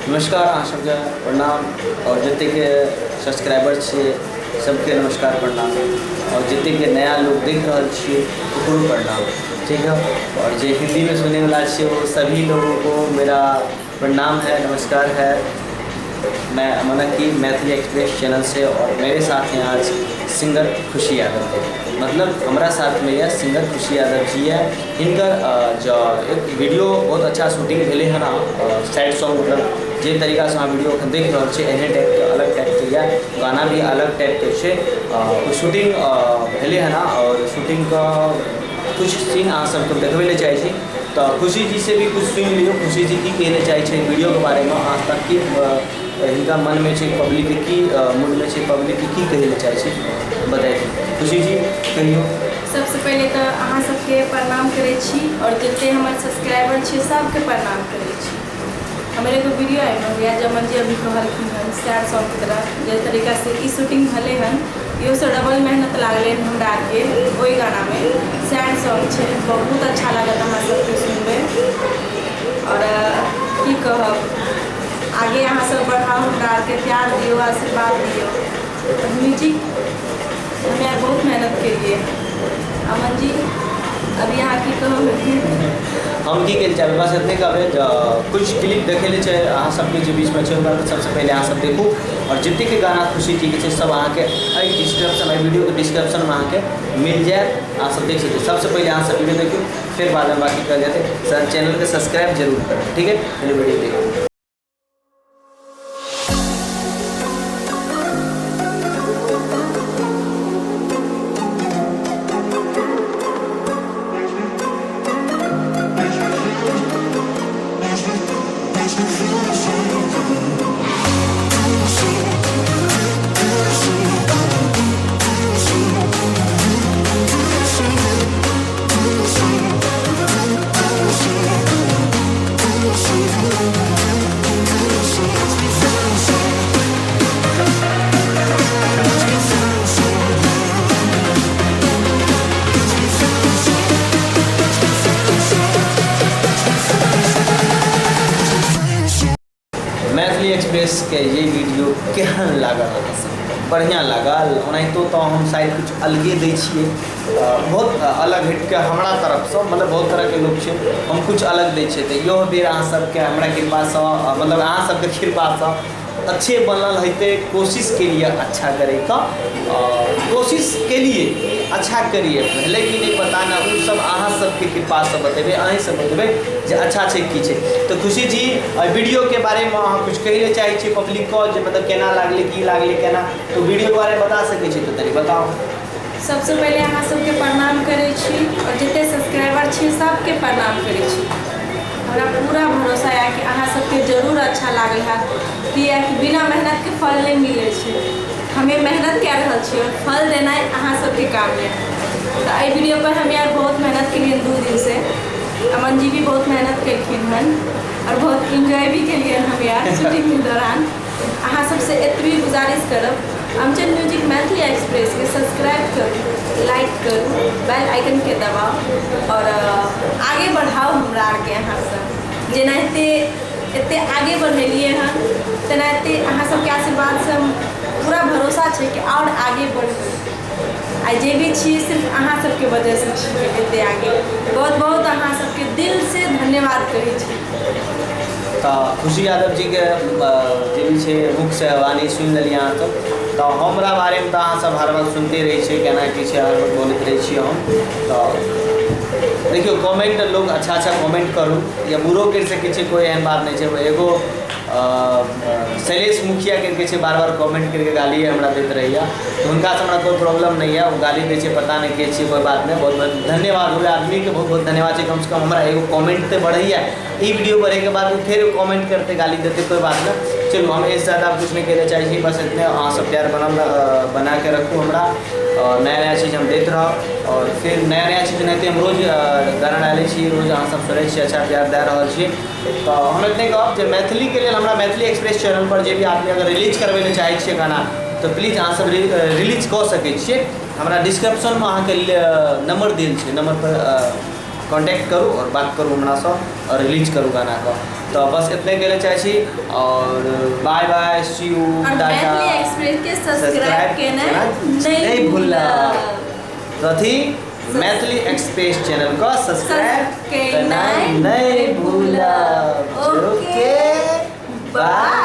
नमस्कार, अहाँ सबके प्रणाम और जते के सब्सक्राइबर छे सबके नमस्कार प्रणाम और जते के नया लोग देख रहा छे ओकरो प्रणाम। ठीक है, और जो हिंदी में सुनने वाला छे वो सभी लोगों को मेरा प्रणाम है, नमस्कार है। मैं अमन की मैथिली एक्सप्रेस चैनल से और मेरे साथ हैं आज सिंगर खुशी यादव है। मतलब हमारा साथ में यह सिंगर खुशी यादव जी है। इनकर जो एक वीडियो बहुत अच्छा शूटिंग भेले है ना, सैड सॉन्ग मतलब जे तरीका से वीडियो देख रहा छे एहने टाइप के अलग टाइप के या गाना भी अलग टाइप के छे शूटिंग भेले है ना। और शूटिंग का कुछ सीन अहाँ सबके देखबे चाहे छी तो खुशी जी से भी कुछ सुन लियो। खुशी जी की कहने चाहे वीडियो के बारे में, आज तक की इनका मन में छे पब्लिक की मूड में छे पब्लिक की कहने चाहे बताइए। खुशी जी कहियो। सबसे पहले तो अहाँ सबके प्रणाम करे छी और जितने हमारे सब्सक्राइबर छे सबके प्रणाम करे छी। हमारे एगो वीडियो आए भैया जमन जी अभी कहलखिन हन सैड सॉन्ग की तरह जे तरीका से ई शूटिंग भले हन यो से डबल मेहनत लागले हमरा के ओई गाना में सैड सॉन्ग छे। बहुत अच्छा लागत हमरा सबके सुनबे और की कहब आगे अहाँ सब बढ़ाओ, हमरा के प्यार दियो, आशीर्वाद दियो। म्यूजिक हमें बहुत मेहनत के लिए अमन जी अभी यहाँ की कहब हम की चल बस इतने कहबे कुछ क्लिप देखे ले चाहे अहाँ सबके जो बीच में छे सबसे पहले अहाँ सब देखू और जितने के गाना खुशी जी के सब अहाँ के डिस्क्रिप्शन वीडियो के डिस्क्रिप्शन में अहाँ के मिल जाए, अहाँ सब देख सकते। सबसे पहले अहाँ सब वीडियो देखियो, फिर बाद में बाकी कर जाते। सर चैनल के सब्सक्राइब जरूर करें, ठीक है। पहले वीडियो देखो। मैथिली एक्सप्रेस के ये वीडियो केहन लागल बढ़िया लागल ओनाहितो तो हम शायद कुछ अलगे दै छियै, बहुत अलग हट के हमरा तरफ से मतलब बहुत तरह के लोग छे हम कुछ अलग दै छियै। तो यो बेर अहाँ सबके हमरा कृपा से मतलब अहाँ सबके कृपा से अच्छे बनल होते कोशिश के लिए अच्छा करे का कोशिश के लिए अच्छा करिए, भले कि नहीं पता ना वो सब अहाँ सबके कृपा से बतेबे, अहीं सब बतेबे जे अच्छा छे की छे। तो खुशी जी वीडियो के बारे में अहाँ कुछ कहले चाहे छी पब्लिक को जे मतलब केना लागले की लागले केना, तो वीडियो के बारे में बता सके छी तो तनी बताओ। सबसे पहले अहाँ सबके प्रणाम करे छी और जितने सब्सक्राइबर छी सबके प्रणाम करे छी। हमरा पूरा भरोसा है कि अहाँ सबके जरूर अच्छा लागल है कि बिना मेहनत के फल नहीं मिले छे। हमें मेहनत कर रहा छे और फल देना अहाँ सबके काम है। तो ये वीडियो पर हम यार बहुत मेहनत के लिए 2 दिन से अमन जी भी बहुत मेहनत कलखिन हन और बहुत इंजॉय भी कलिए हम यार शूटिंग के दौरान। अहाँ सबसे एतबी गुजारिश करब अमचन म्यूजिक मैथिली एक्सप्रेस के सब्सक्राइब करूँ, लाइक करूँ, बेल आइकन के दबाओ और आगे बढ़ाओ हमरा आरके अहाँ सब जेना एते आगे बढ़ेलिए हन तेनाहिते अहाँ सबके आशीर्वाद से पूरा भरोसा है कि और आगे बढ़बै। आ जे भी छी सिर्फ अहाँ सबके वजह से छी एते आगे। बहुत बहुत अहाँ सबके दिल से धन्यवाद कहै छी। तो खुशी यादव जी के जे भी छे मुख से वाणी सुन लिया तो हमरा बारे में तो अहाँ सब हर वक्त सुनते रहे छे केना की छे हर वक्त बोलते रहे छी हम। तो देखियो कमेंट लोग अच्छा अच्छा कमेंट करूँ या बुरो कर सके छे, कोई एहन बात नहीं छे। एगो शैलेश मुखिया करके छे बार बार कमेंट करके गाली हमरा देते रहिए, तो उनका से हमरा कोई प्रॉब्लम नहीं है। वो गाली दे छे पता नहीं के छे, कोई बात नहीं। बहुत बहुत धन्यवाद हो आदमी के, बहुत बहुत धन्यवाद है। कम से कम हमारा एगो कमेंट तो बढ़िया ये वीडियो बढ़े के बाद फिर कमेंट करते गाली देते, कोई बात नहीं। चलो हम इससे ज़्यादा कुछ नहीं कहना चाहिए, बस इतने अहाँ सब प्यार बना के रखू हमरा और नया नया चीज़ हम देते रहो और फिर नया नया चीज़ नहीं हम रोज गाना डाले छी, रोज अहाँ सब सुनै छी, अच्छा प्यार दे रहा छी। तो हम इतने कहब जे मैथिली के लिए हमारा मैथिली एक्सप्रेस चैनल पर जे भी आदमी अगर रिलीज करवे ले चाहे छे गाना तो प्लीज अहाँ सब रिलीज कऽ सकै छियै। हमरा डिस्क्रिप्शन में अहाँ के नंबर देल छै, नंबर पर कॉन्टैक्ट करूँ और बात करूँ हमरा और रिलीज करूँ गाना का। तो बस इतने के लिए चाहिए और बाय बाय, सी यू, और टाटा। मैथिली एक्सप्रेस के सब्सक्राइब करना नहीं भूलना। रथी मैथिली एक्सप्रेस चैनल को सब्सक्राइब करना नहीं भूलना। Okay, bye.